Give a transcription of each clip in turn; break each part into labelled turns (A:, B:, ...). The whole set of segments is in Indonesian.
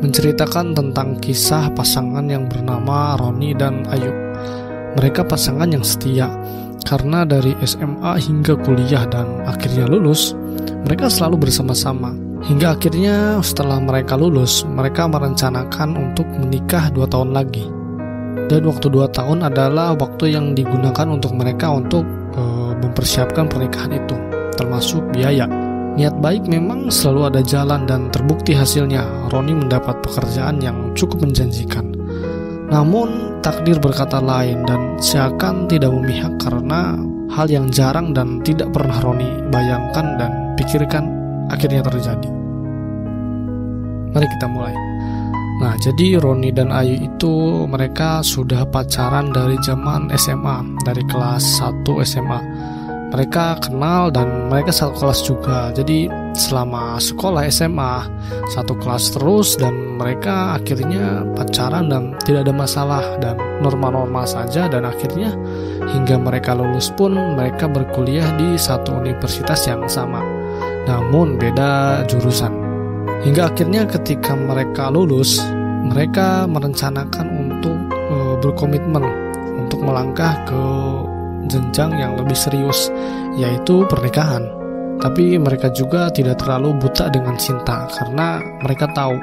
A: Menceritakan tentang kisah pasangan yang bernama Roni dan Ayu. Mereka pasangan yang setia, karena dari SMA hingga kuliah dan akhirnya lulus, mereka selalu bersama-sama. Hingga akhirnya setelah mereka lulus, mereka merencanakan untuk menikah 2 tahun lagi. Dan waktu 2 tahun adalah waktu yang digunakan untuk mereka untuk mempersiapkan pernikahan itu, termasuk biaya. Niat baik memang selalu ada jalan dan terbukti hasilnya. Roni mendapat pekerjaan yang cukup menjanjikan. Namun takdir berkata lain dan seakan tidak memihak karena hal yang jarang dan tidak pernah Roni bayangkan dan pikirkan akhirnya terjadi. Mari kita mulai. Nah, jadi Roni dan Ayu itu mereka sudah pacaran dari zaman SMA, dari kelas 1 SMA. Mereka kenal dan mereka satu kelas juga. Jadi selama sekolah SMA satu kelas terus, dan mereka akhirnya pacaran dan tidak ada masalah dan normal-normal saja. Dan akhirnya hingga mereka lulus pun mereka berkuliah di satu universitas yang sama, namun beda jurusan. Hingga akhirnya ketika mereka lulus, mereka merencanakan untuk berkomitmen untuk melangkah ke jenjang yang lebih serius, yaitu pernikahan. Tapi mereka juga tidak terlalu buta dengan cinta, karena mereka tahu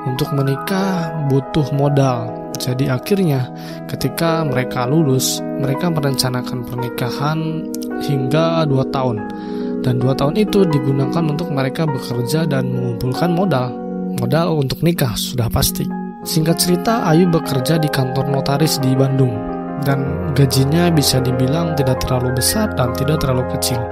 A: untuk menikah butuh modal. Jadi akhirnya ketika mereka lulus, mereka merencanakan pernikahan hingga 2 tahun. Dan 2 tahun itu digunakan untuk mereka bekerja dan mengumpulkan modal. Modal untuk nikah sudah pasti. Singkat cerita, Ayu bekerja di kantor notaris di Bandung. Dan gajinya bisa dibilang tidak terlalu besar dan tidak terlalu kecil.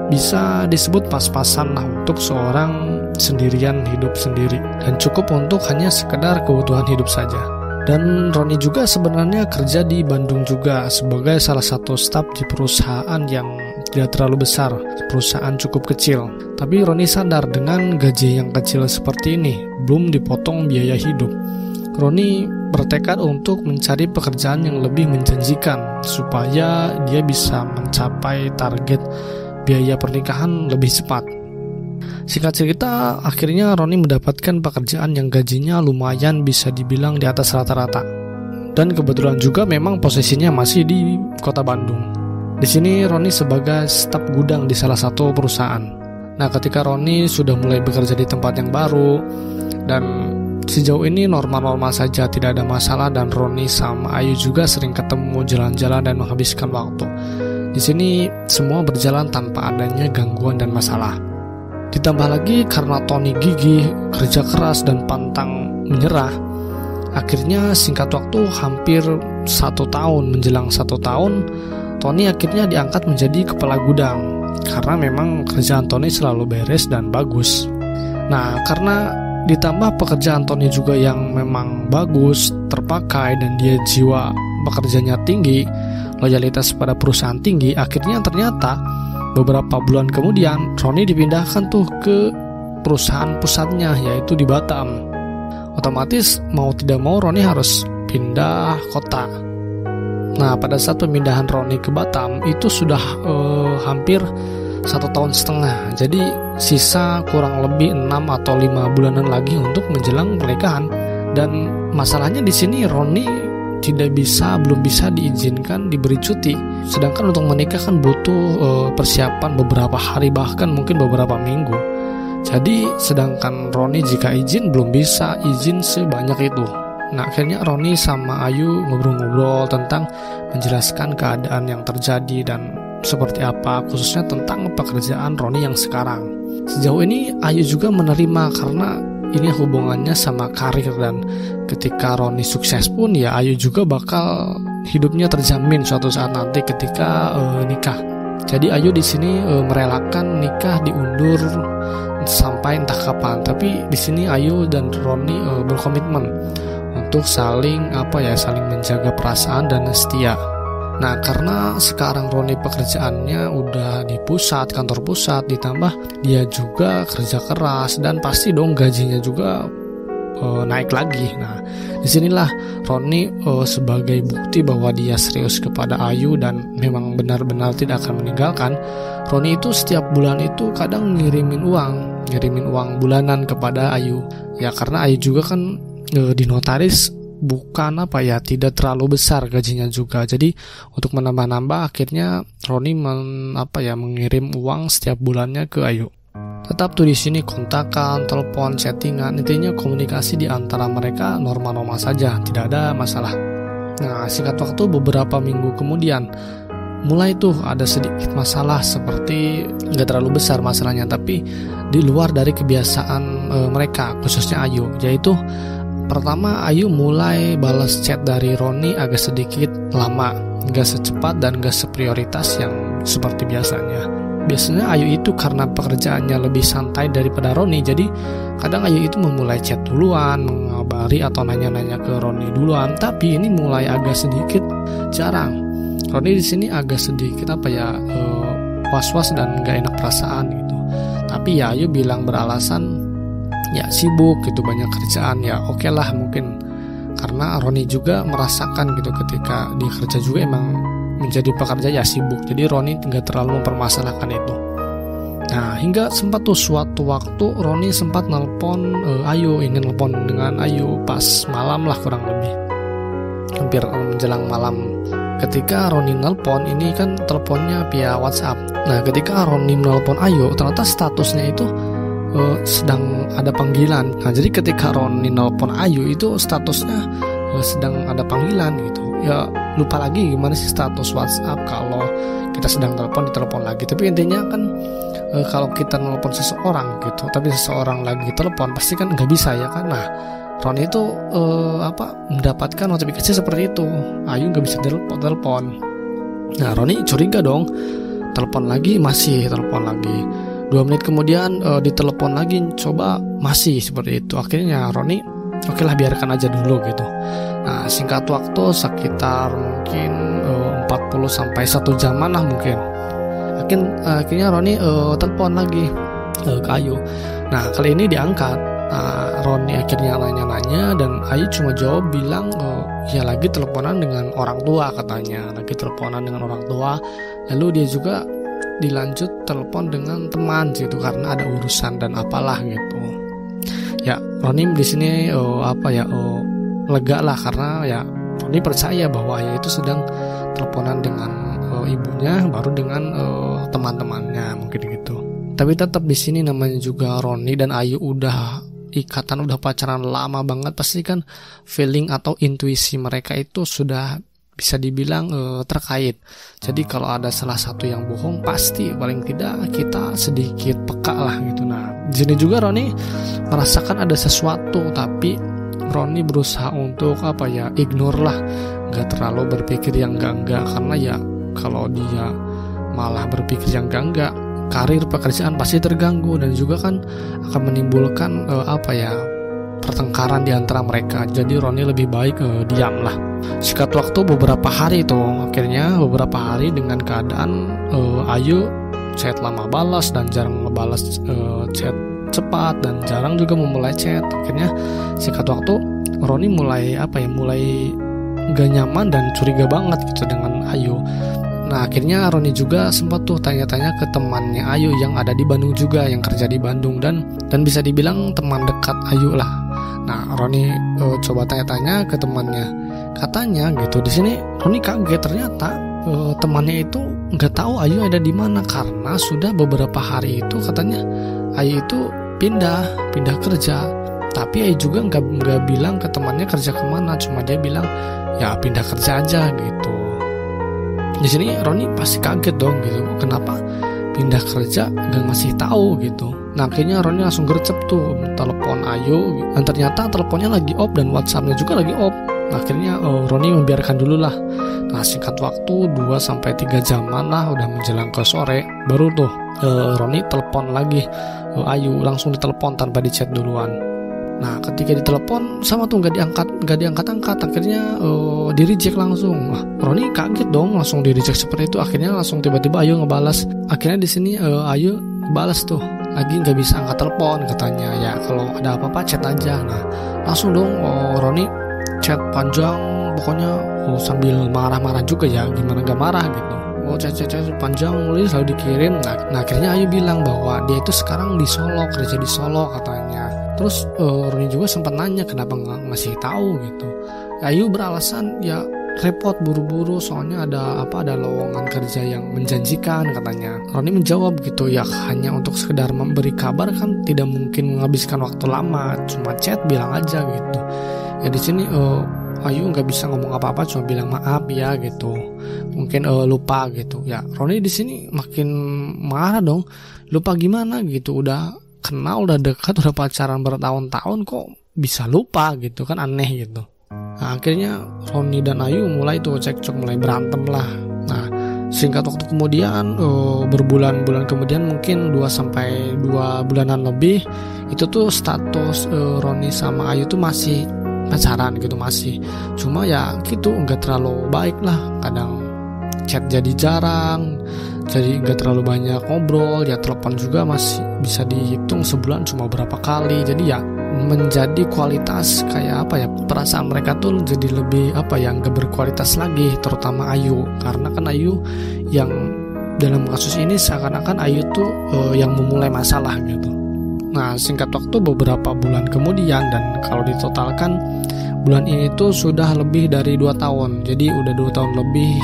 A: Bisa disebut pas-pasan lah untuk seorang sendirian hidup sendiri, dan cukup untuk hanya sekedar kebutuhan hidup saja. Dan Roni juga sebenarnya kerja di Bandung juga sebagai salah satu staf di perusahaan yang tidak terlalu besar, perusahaan cukup kecil. Tapi Roni sadar dengan gaji yang kecil seperti ini belum dipotong biaya hidup. Roni bertekad untuk mencari pekerjaan yang lebih menjanjikan supaya dia bisa mencapai target biaya pernikahan lebih cepat. Singkat cerita, akhirnya Roni mendapatkan pekerjaan yang gajinya lumayan bisa dibilang di atas rata-rata. Dan kebetulan juga memang posisinya masih di kota Bandung. Di sini Roni sebagai staf gudang di salah satu perusahaan. Nah, ketika Roni sudah mulai bekerja di tempat yang baru dan sejauh ini normal-normal saja, tidak ada masalah, dan Roni sama Ayu juga sering ketemu, jalan-jalan dan menghabiskan waktu. Di sini semua berjalan tanpa adanya gangguan dan masalah. Ditambah lagi karena Tony gigih, kerja keras dan pantang menyerah, akhirnya singkat waktu hampir 1 tahun, menjelang 1 tahun, Tony akhirnya diangkat menjadi kepala gudang. Karena memang kerjaan Tony selalu beres dan bagus. Nah, karena ditambah pekerjaan Tony juga yang memang bagus, terpakai, dan dia jiwa pekerjanya tinggi, loyalitas pada perusahaan tinggi, akhirnya ternyata beberapa bulan kemudian Roni dipindahkan tuh ke perusahaan pusatnya, yaitu di Batam. Otomatis mau tidak mau Roni harus pindah kota. Nah, pada saat pemindahan Roni ke Batam itu sudah hampir 1,5 tahun. Jadi sisa kurang lebih 6 atau 5 bulanan lagi untuk menjelang pernikahan. Dan masalahnya di sini Roni belum bisa diizinkan diberi cuti. Sedangkan untuk menikah kan butuh persiapan beberapa hari, bahkan mungkin beberapa minggu. Jadi sedangkan Roni jika izin belum bisa izin sebanyak itu. Nah, akhirnya Roni sama Ayu ngobrol-ngobrol tentang menjelaskan keadaan yang terjadi dan seperti apa, khususnya tentang pekerjaan Roni yang sekarang. Sejauh ini Ayu juga menerima karena ini hubungannya sama karir, dan ketika Roni sukses pun ya Ayu juga bakal hidupnya terjamin suatu saat nanti ketika nikah. Jadi Ayu di sini merelakan nikah diundur sampai entah kapan. Tapi di sini Ayu dan Roni berkomitmen untuk saling menjaga perasaan dan setia. Nah, karena sekarang Roni pekerjaannya udah di pusat, kantor pusat, ditambah dia juga kerja keras, dan pasti dong gajinya juga naik lagi. Nah, disinilah Roni sebagai bukti bahwa dia serius kepada Ayu dan memang benar-benar tidak akan meninggalkan. Roni itu setiap bulan itu kadang ngirimin uang bulanan kepada Ayu. Ya karena Ayu juga kan di notaris bukan tidak terlalu besar gajinya juga. Jadi untuk menambah-nambah akhirnya Roni mengirim uang setiap bulannya ke Ayu. Tetap tuh di sini kontakan, telepon, chattingan, intinya komunikasi di antara mereka normal-normal saja, tidak ada masalah. Nah, singkat waktu beberapa minggu kemudian mulai tuh ada sedikit masalah, seperti nggak terlalu besar masalahnya, tapi di luar dari kebiasaan mereka, khususnya Ayu, yaitu pertama Ayu mulai balas chat dari Roni agak sedikit lama, nggak secepat dan nggak seprioritas yang seperti biasanya. Biasanya Ayu itu karena pekerjaannya lebih santai daripada Roni, jadi kadang Ayu itu memulai chat duluan, mengabari atau nanya-nanya ke Roni duluan. Tapi ini mulai agak sedikit jarang. Roni di sini agak sedikit was-was dan gak enak perasaan gitu. Tapi ya Ayu bilang beralasan ya sibuk gitu, banyak kerjaan. Ya oke lah, mungkin karena Roni juga merasakan gitu ketika dia kerja juga emang menjadi pekerja ya sibuk, jadi Roni nggak terlalu mempermasalahkan itu. Nah, hingga sempat tuh suatu waktu Roni sempat nelpon Ayu, ingin nelpon dengan Ayu pas malam lah, kurang lebih hampir menjelang malam. Ketika Roni nelpon, ini kan teleponnya via WhatsApp. Nah, ketika Roni nelpon Ayu, ternyata statusnya itu sedang ada panggilan. Nah, jadi ketika Roni nelpon Ayu itu statusnya sedang ada panggilan gitu. Ya lupa lagi gimana sih status WhatsApp kalau kita sedang ditelepon lagi. Tapi intinya kan kalau kita nelpon seseorang gitu, tapi seseorang lagi telepon pasti kan nggak bisa ya kan. Nah, Roni itu mendapatkan notifikasi seperti itu, Ayu nggak bisa telepon. Nah, Roni curiga dong, masih telepon lagi. 2 menit kemudian ditelepon lagi, coba masih seperti itu. Akhirnya Roni oke lah, biarkan aja dulu gitu. Nah, singkat waktu sekitar mungkin 40 sampai 1 jaman lah mungkin. Akhirnya Roni telepon lagi ke Ayu. Nah, kali ini diangkat. Roni akhirnya nanya-nanya dan Ayu cuma jawab bilang ya lagi teleponan dengan orang tua katanya. Lalu dia juga dilanjut telepon dengan teman gitu karena ada urusan dan apalah gitu. Ya, Roni di sini lega lah karena ya Roni percaya bahwa Ayu itu sedang teleponan dengan ibunya, baru dengan teman-temannya mungkin gitu. Tapi tetap di sini namanya juga Roni dan Ayu udah pacaran lama banget, pasti kan feeling atau intuisi mereka itu sudah bisa dibilang terkait. Jadi kalau ada salah satu yang bohong, pasti paling tidak kita sedikit peka lah gitu. Nah, di sini juga Roni merasakan ada sesuatu, tapi Roni berusaha untuk ignore lah, nggak terlalu berpikir yang enggak, karena ya kalau dia malah berpikir yang enggak, karir pekerjaan pasti terganggu dan juga kan akan menimbulkan pertengkaran di antara mereka. Jadi Roni lebih baik diam lah. Singkat waktu beberapa hari dengan keadaan Ayu chat lama balas dan jarang ngebalas chat cepat dan jarang juga memulai chat. Akhirnya singkat waktu Roni mulai gak nyaman dan curiga banget gitu dengan Ayu. Nah, akhirnya Roni juga sempat tuh tanya-tanya ke temannya Ayu yang ada di Bandung juga, yang kerja di Bandung dan bisa dibilang teman dekat Ayu lah. Nah, Roni coba tanya-tanya ke temannya, katanya gitu. Di sini Roni kaget, ternyata temannya itu nggak tahu Ayu ada di mana karena sudah beberapa hari itu katanya Ayu itu pindah kerja. Tapi Ayu juga nggak bilang ke temannya kerja kemana, cuma dia bilang ya pindah kerja aja gitu. Di sini Roni pasti kaget dong gitu, kenapa pindah kerja gak ngasih tahu gitu. Nah, akhirnya Roni langsung gercep tuh telepon Ayu, dan ternyata teleponnya lagi off dan WhatsAppnya juga lagi off. Akhirnya Roni membiarkan dulu lah. Nah, singkat waktu 2-3 jaman lah, udah menjelang ke sore, baru tuh Roni telepon lagi Ayu, langsung ditelepon tanpa di chat duluan. Nah, ketika ditelepon sama tuh gak diangkat, akhirnya di reject langsung. Wah, Roni kaget dong, langsung di reject seperti itu. Akhirnya langsung tiba-tiba Ayu ngebalas. Akhirnya di sini Ayu balas tuh lagi nggak bisa angkat telepon katanya. Ya kalau ada apa-apa chat aja. Nah langsung dong Roni chat panjang, pokoknya sambil marah-marah juga ya, gimana gak marah gitu. Chat panjang selalu dikirim. Nah akhirnya Ayu bilang bahwa dia itu sekarang di Solo, kerja di Solo katanya. Terus Roni juga sempat nanya kenapa nggak ngasih tahu gitu. Ayu beralasan ya repot buru-buru soalnya ada lowongan kerja yang menjanjikan katanya. Roni menjawab gitu, ya hanya untuk sekedar memberi kabar kan tidak mungkin menghabiskan waktu lama, cuma chat bilang aja gitu. Ya di sini Ayu nggak bisa ngomong apa-apa, cuma bilang maaf ya gitu, mungkin lupa gitu. Ya Roni di sini makin marah dong, lupa gimana gitu, udah kenal, udah dekat, udah pacaran bertahun-tahun kok bisa lupa gitu kan, aneh gitu. Nah akhirnya Roni dan Ayu mulai tuh cekcok, mulai berantem lah. Nah singkat waktu kemudian berbulan-bulan kemudian, mungkin 2 bulanan lebih, itu tuh status Roni sama Ayu tuh masih pacaran gitu, masih, cuma ya gitu nggak terlalu baik lah. Kadang chat jadi jarang, jadi nggak terlalu banyak ngobrol. Ya telepon juga masih bisa dihitung sebulan cuma berapa kali. Jadi ya menjadi kualitas kayak apa ya, perasaan mereka tuh jadi lebih apa ya, nggak berkualitas lagi, terutama Ayu, karena kan Ayu yang dalam kasus ini seakan-akan Ayu tuh yang memulai masalah gitu. Nah singkat waktu beberapa bulan kemudian, dan kalau ditotalkan bulan ini tuh sudah lebih dari 2 tahun. Jadi udah 2 tahun lebih,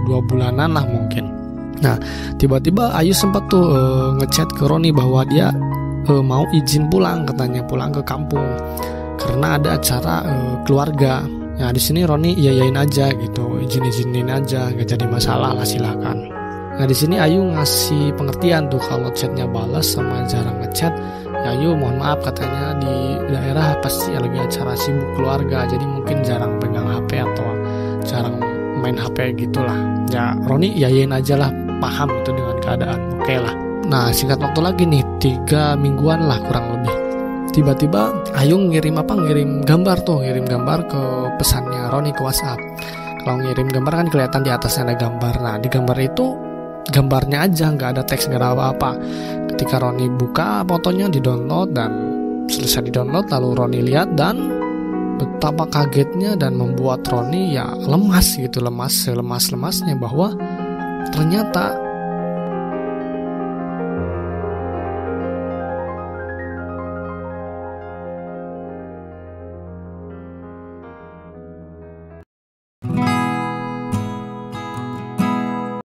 A: 2 bulanan lah mungkin. Nah tiba-tiba Ayu sempat tuh ngechat ke Roni bahwa dia mau izin pulang, katanya pulang ke kampung karena ada acara keluarga. Nah di sini Roni iyain aja gitu, izinin aja, gak jadi masalah lah, silakan. Nah di sini Ayu ngasih pengertian tuh kalau chatnya balas sama jarang ngechat. Ya Ayu mohon maaf katanya, di daerah pasti lagi acara sibuk keluarga, jadi mungkin jarang pegang HP atau jarang main HP gitulah. Ya Roni iyain aja lah, paham itu dengan keadaan, oke lah. Nah singkat waktu lagi nih 3 mingguan lah kurang lebih, tiba-tiba Ayu ngirim gambar ke pesannya Roni ke WhatsApp. Kalau ngirim gambar kan kelihatan di atasnya ada gambar. Nah di gambar itu gambarnya aja, nggak ada teks, nggak ada apa-apa. Ketika Roni buka fotonya, di-download, dan selesai di-download lalu Roni lihat, dan betapa kagetnya dan membuat Roni ya lemas gitu, lemas-lemasnya bahwa ternyata